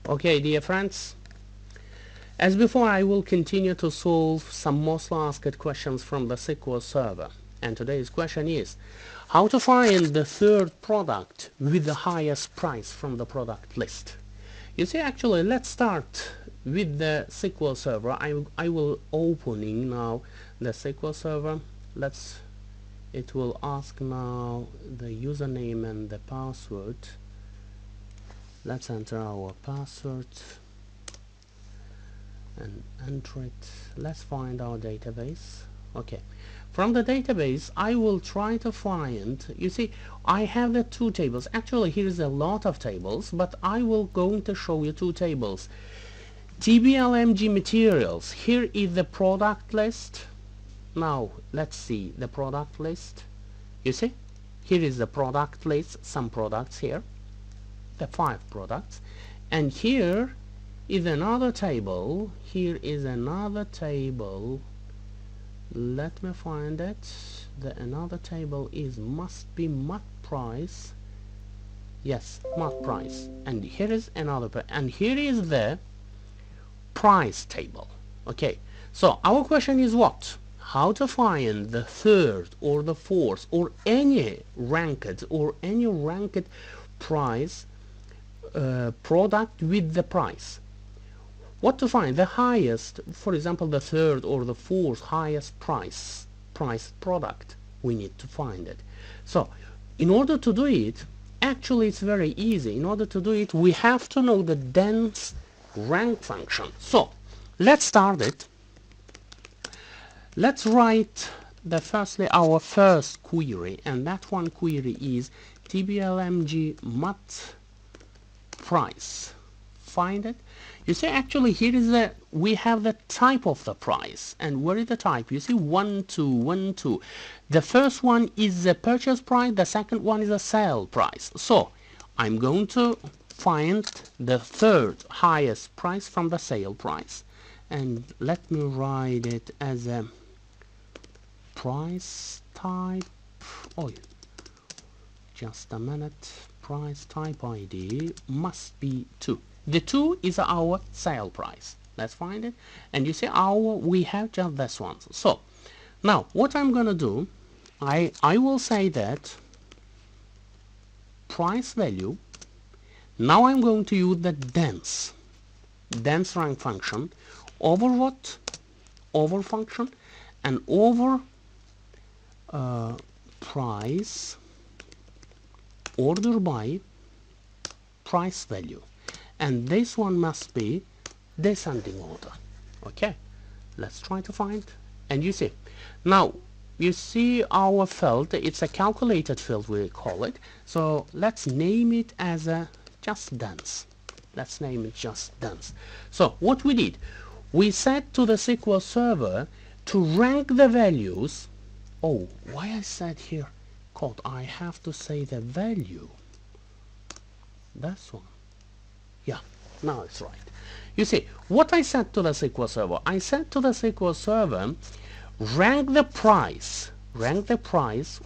Okay, dear friends, as before, I will continue to solve some mostly asked questions from the SQL Server. And today's question is how to find the third product with the highest price from the product list. You see, actually, let's start with the SQL Server. I will opening now the SQL Server. It will ask now the username and the password. Let's enter our password and enter it. Let's find our database. Okay, from the database I will try to find, you see, I have the two tables. Actually, here is a lot of tables, but I will going to show you two tables. TBLMG materials, here is the product list. Now let's see the product list. You see, here is the product list, some products here, the 5 products, and here is another table. Here is another table. Let me find it. The another table is must be MAT price. Yes, MAT price. And here is another, and here is the price table. Okay, so our question is what? How to find the third or the fourth or any ranked price product with the price. What to find? The highest, for example, the third or the fourth highest price product. We need to find it. So, in order to do it, actually it's very easy. In order to do it, we have to know the dense rank function. So, let's start it. Let's write firstly our first query, and that one query is TBLMG MAT price. Find it. You see, actually here is we have the type of the price, and where is the type? You see 1 2 1 2. The first one is the purchase price, the second one is a sale price. So I'm going to find the third highest price from the sale price, and let me write it as a price type. Oh, just a minute. Price type ID must be 2. The 2 is our sale price. Let's find it. And you see we have just this one. So now what I'm gonna do, I will say that price value. Now I'm going to use the dense rank function over what? Over function and over price order by price value, and this one must be descending order. Okay, let's try to find. And you see, now you see our field, it's a calculated field we call it. So let's name it as a just dense. Let's name it just dense. So what we did, we said to the SQL Server to rank the values. Oh, why I said here code, I have to say the value. That's one. Yeah, now it's right. You see, what I said to the SQL Server, I said to the SQL Server, rank the price over the price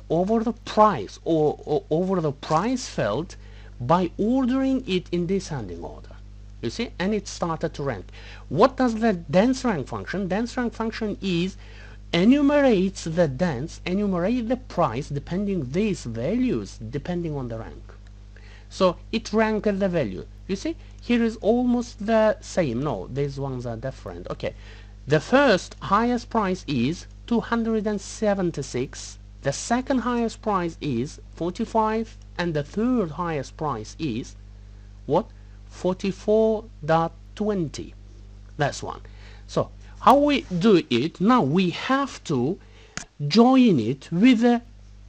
or over the price field by ordering it in descending order. You see, and it started to rank. What does the dense rank function? Dense rank function is enumerate the price depending these values depending on the rank. So it ranked the value. You see, here is almost the same. No, these ones are different. Okay, the first highest price is 276, the second highest price is 45, and the third highest price is what? 44.20. That's one. So how we do it now, we have to join it with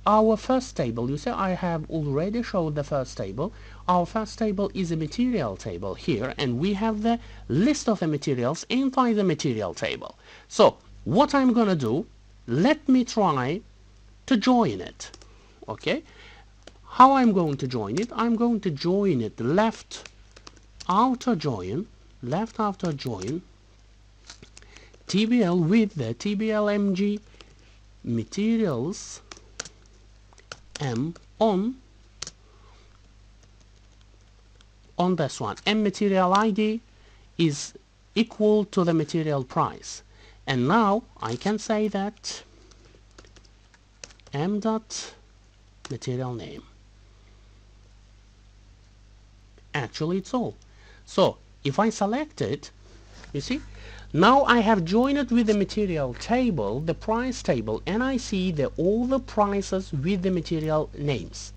our first table. You see, I have already showed the first table. Our first table is a material table here, and we have the list of the materials inside the material table. So what I'm gonna do, let me try to join it. Okay, how I'm going to join it? I'm going to join it left outer join TBL with the TBLMG materials M on on this one. M material ID is equal to the material price. And now I can say that M dot material name. Actually it's all. So if I select it, you see, now I have joined it with the material table, the price table, and I see all the prices with the material names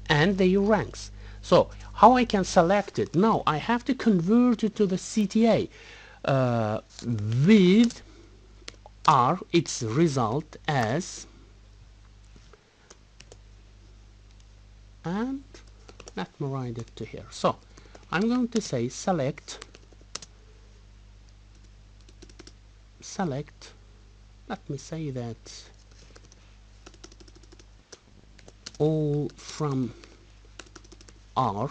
and their ranks. So how I can select it? Now I have to convert it to the CTA with its result as, and let me write it to here. So I'm going to say select, let me say that all from R,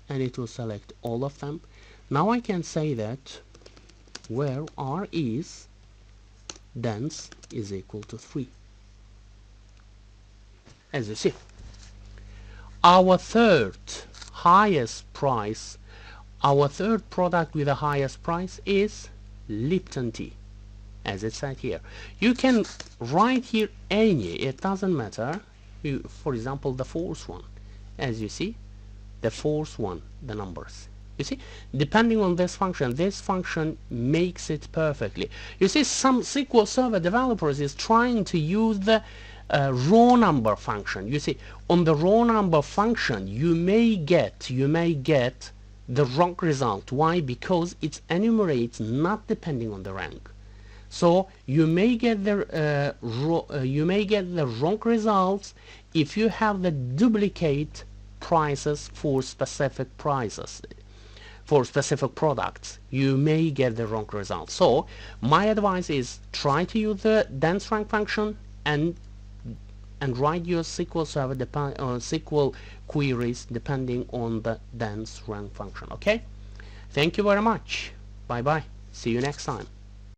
and it will select all of them. Now I can say that where R is dense is equal to 3. As you see, our third product with the highest price is Lipton tea, as it said here. You can write here any, it doesn't matter. For example, the fourth one, as you see, the fourth one, the numbers. You see, depending on this function makes it perfectly. You see, some SQL Server developers is trying to use the raw number function. You see, on the raw number function, you may get the wrong result. Why? Because it enumerates not depending on the rank. So you may get the wrong results if you have the duplicate prices for specific prices. For specific products, you may get the wrong result. So my advice is try to use the dense rank function and write your SQL Server SQL queries depending on the dense rank function. Okay? Thank you very much. Bye bye. See you next time.